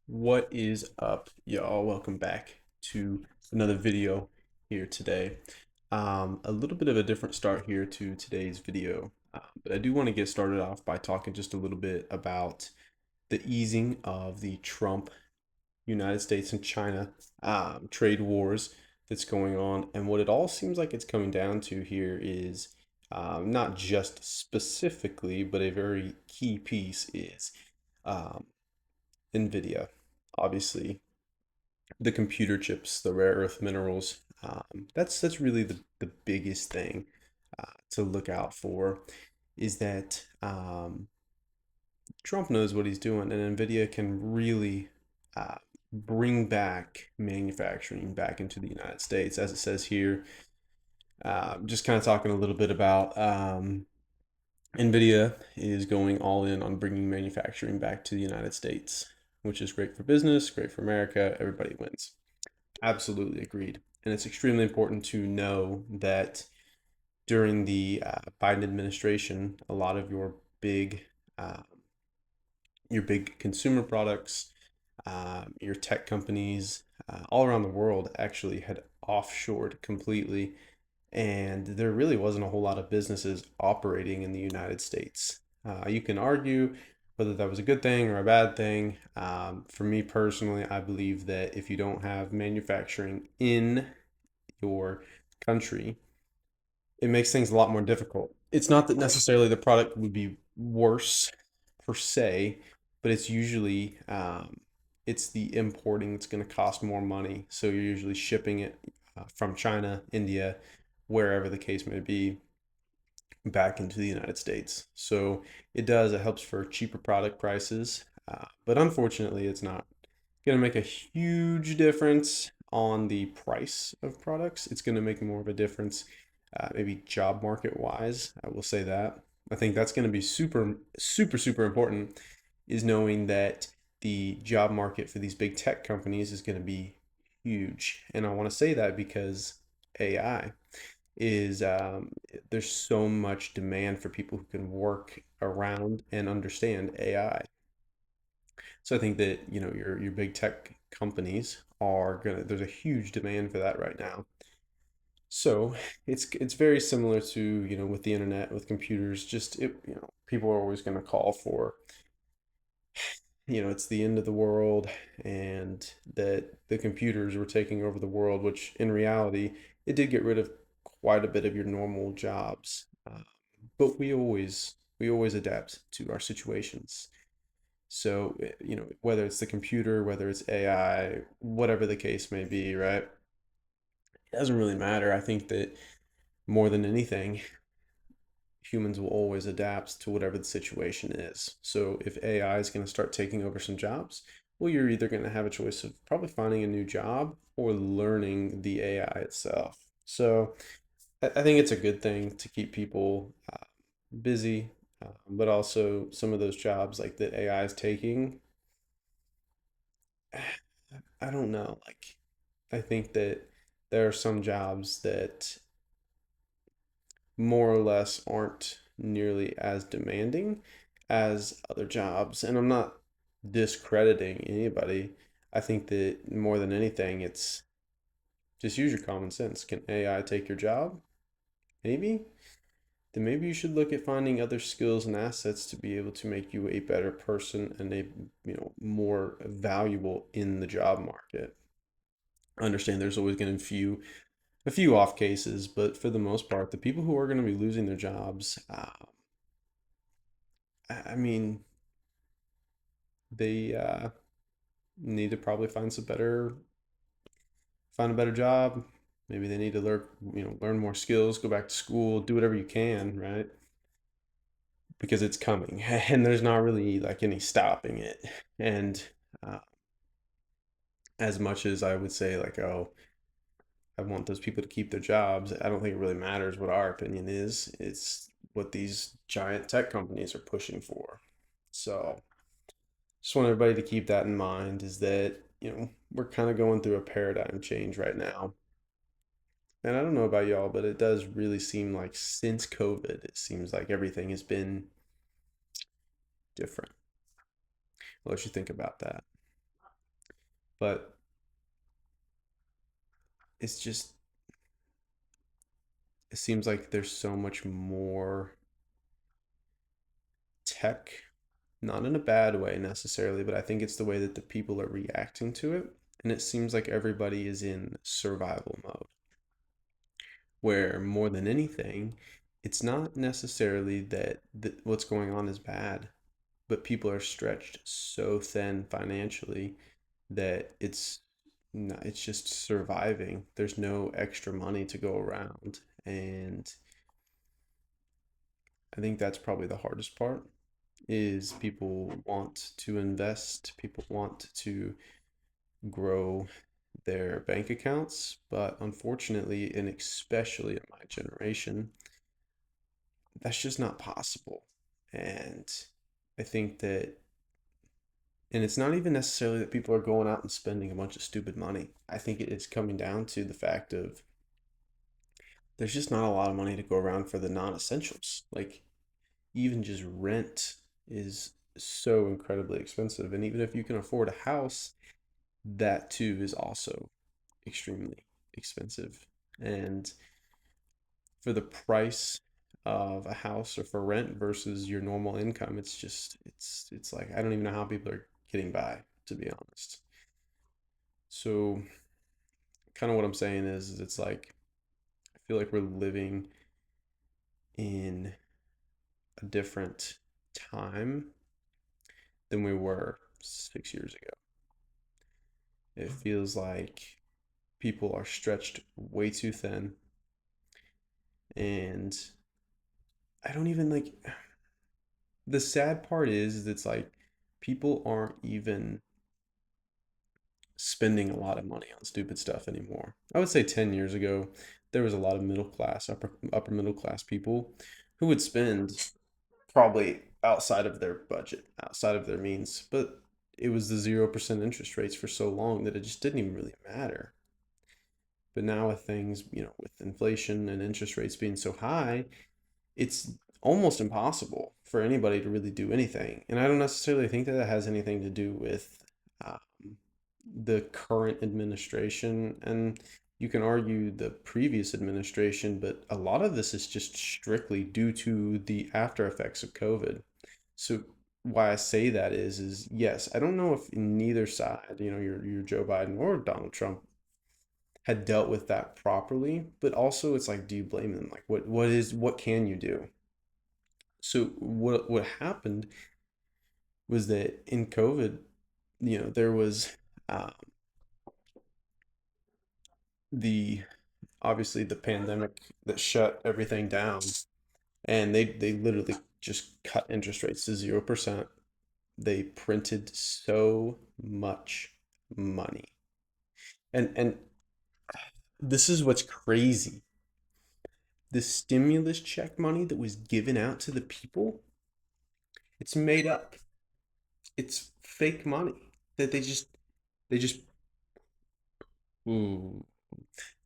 What is up, y'all? Welcome back to another video here today. A little bit of a different start here to today's video, but I do want to get started off by talking just a little bit about the easing of the Trump, United States and China trade wars that's going on, and what it all seems like it's coming down to here is not just specifically, but a very key piece is um, NVIDIA. Obviously, the computer chips, the rare earth minerals. That's really the biggest thing to look out for is that Trump knows what he's doing, and NVIDIA can really bring back manufacturing back into the United States, as it says here. Just kind of talking a little bit about NVIDIA is going all in on bringing manufacturing back to the United States, which is great for business, great for America. Everybody wins. Absolutely agreed. And it's extremely important to know that during the Biden administration, a lot of uh, your big consumer products, your tech companies, all around the world actually had offshored completely, and there really wasn't a whole lot of businesses operating in the United States. You can argue whether that was a good thing or a bad thing. For me personally, I believe that if you don't have manufacturing in your country, it makes things a lot more difficult. It's not that necessarily the product would be worse per se, but it's usually it's the importing that's going to cost more money. So you're usually shipping it from China, India, wherever the case may be, back into the United States. So it helps for cheaper product prices, but unfortunately, it's not going to make a huge difference on the price of products. It's going to make more of a difference, maybe job market wise. I will say that. I think that's going to be super important is knowing that the job market for these big tech companies is going to be huge. And I want to say that because AI is there's so much demand for people who can work around and understand AI. So I think that, your big tech companies are gonna there's a huge demand for that right now. So it's very similar to, with the internet, with computers, people are always gonna call for, it's the end of the world and that the computers were taking over the world, which in reality, it did get rid of quite a bit of your normal jobs. But we always adapt to our situations. So, whether it's the computer, whether it's AI, whatever the case may be, right? It doesn't really matter. I think that more than anything, humans will always adapt to whatever the situation is. So, if AI is going to start taking over some jobs, well, you're either going to have a choice of probably finding a new job or learning the AI itself. So, I think it's a good thing to keep people busy, but also some of those jobs like that AI is taking, I don't know. Like, I think that there are some jobs that more or less aren't nearly as demanding as other jobs. And I'm not discrediting anybody. I think that more than anything, it's just use your common sense. Can AI take your job? Maybe. Then maybe you should look at finding other skills and assets to be able to make you a better person and more valuable in the job market. I understand there's always going to be a few off cases, but for the most part, the people who are going to be losing their jobs, I mean, they need to probably find a better job. Maybe they need to learn more skills, go back to school, do whatever you can, right? Because it's coming, and there's not really like any stopping it. And uh, as much as I would say, like, oh, I want those people to keep their jobs, I don't think it really matters what our opinion is. It's what these giant tech companies are pushing for. So just want everybody to keep that in mind is that, we're kind of going through a paradigm change right now. And I don't know about y'all, but it does really seem like since COVID, it seems like everything has been different. What you think about that? But it's just, it seems like there's so much more tech, not in a bad way necessarily, but I think it's the way that the people are reacting to it. And it seems like everybody is in survival mode, where more than anything, it's not necessarily that what's going on is bad, but people are stretched so thin financially that it's just surviving. There's no extra money to go around, and I think that's probably the hardest part is people want to invest, people want to grow their bank accounts, but unfortunately, and especially in my generation, that's just not possible. And I think that, and it's not even necessarily that people are going out and spending a bunch of stupid money. I think it is coming down to the fact of there's just not a lot of money to go around for the non-essentials. Like even just rent is so incredibly expensive. And even if you can afford a house, that too is also extremely expensive. And for the price of a house or for rent versus your normal income, it's just it's like I don't even know how people are getting by, to be honest. So kind of what I'm saying is it's like I feel like we're living in a different time than we were 6 years ago. It feels like people are stretched way too thin, and I don't even like the sad part is it's like people aren't even spending a lot of money on stupid stuff anymore. I would say 10 years ago, there was a lot of middle class, upper middle class people who would spend probably outside of their budget, outside of their means, but it was the 0% interest rates for so long that it just didn't even really matter. But now with things, with inflation and interest rates being so high, it's almost impossible for anybody to really do anything. And I don't necessarily think that that has anything to do with um, the current administration. And you can argue the previous administration, but a lot of this is just strictly due to the after effects of COVID. So why I say that is yes, I don't know if neither side, your Joe Biden or Donald Trump had dealt with that properly, but also it's like, do you blame them? Like, what can you do? So what happened was that in COVID, there was uh, the obviously the pandemic that shut everything down, and they literally just cut interest rates to 0%. They printed so much money, and this is what's crazy. The stimulus check money that was given out to the people, it's made up. It's fake money that they just ooh,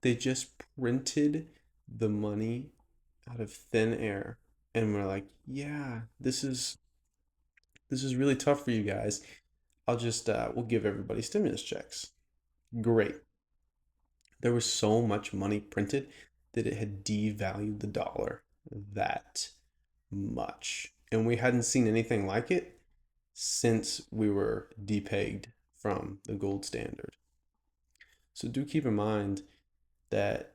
they just printed the money out of thin air, and we're like, yeah, this is really tough for you guys. I'll just we'll give everybody stimulus checks. Great. There was so much money printed that it had devalued the dollar that much. And we hadn't seen anything like it since we were depegged from the gold standard. So do keep in mind that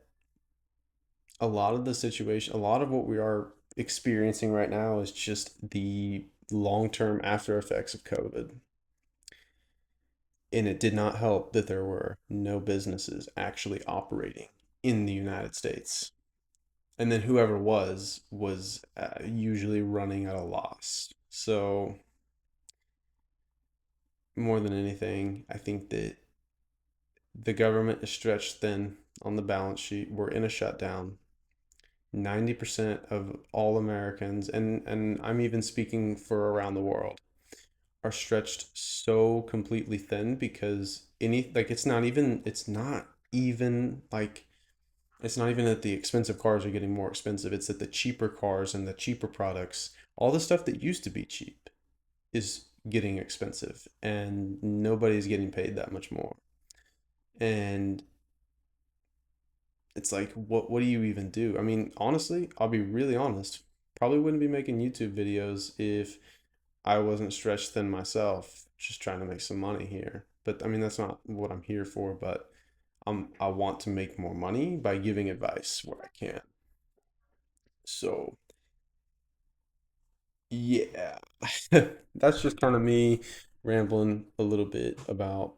a lot of what we are experiencing right now is just the long-term after effects of COVID. And it did not help that there were no businesses actually operating in the United States. And then whoever was usually running at a loss. So more than anything, I think that the government is stretched thin on the balance sheet. We're in a shutdown. 90% of all Americans, and I'm even speaking for around the world, are stretched so completely thin because it's not even that the expensive cars are getting more expensive. It's that the cheaper cars and the cheaper products, all the stuff that used to be cheap is getting expensive and nobody's getting paid that much more. And it's like, what do you even do? I mean, honestly, I'll be really honest. Probably wouldn't be making YouTube videos if I wasn't stretched thin myself, just trying to make some money here. But I mean, that's not what I'm here for, but I want to make more money by giving advice where I can. So, yeah. That's just kind of me rambling a little bit about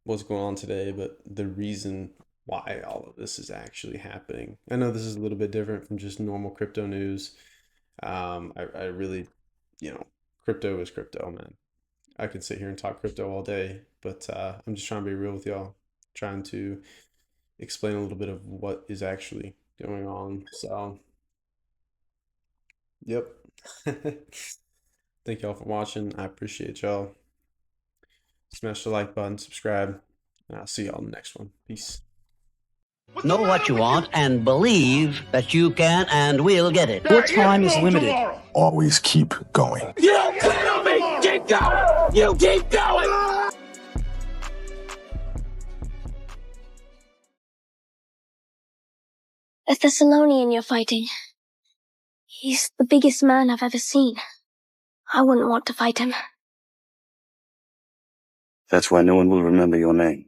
what's going on today, but the reason why all of this is actually happening. I know this is a little bit different from just normal crypto news. I really, you know, crypto is crypto, man. I could sit here and talk crypto all day, but I'm just trying to be real with y'all, trying to explain a little bit of what is actually going on. So, yep. Thank y'all for watching. I appreciate y'all. Smash the like button, subscribe, and I'll see y'all in the next one. Peace. Know what you want and believe that you can and will get it. Your time is limited. Always keep going. You kill me! Keep going! You keep going! A Thessalonian you're fighting. He's the biggest man I've ever seen. I wouldn't want to fight him. That's why no one will remember your name.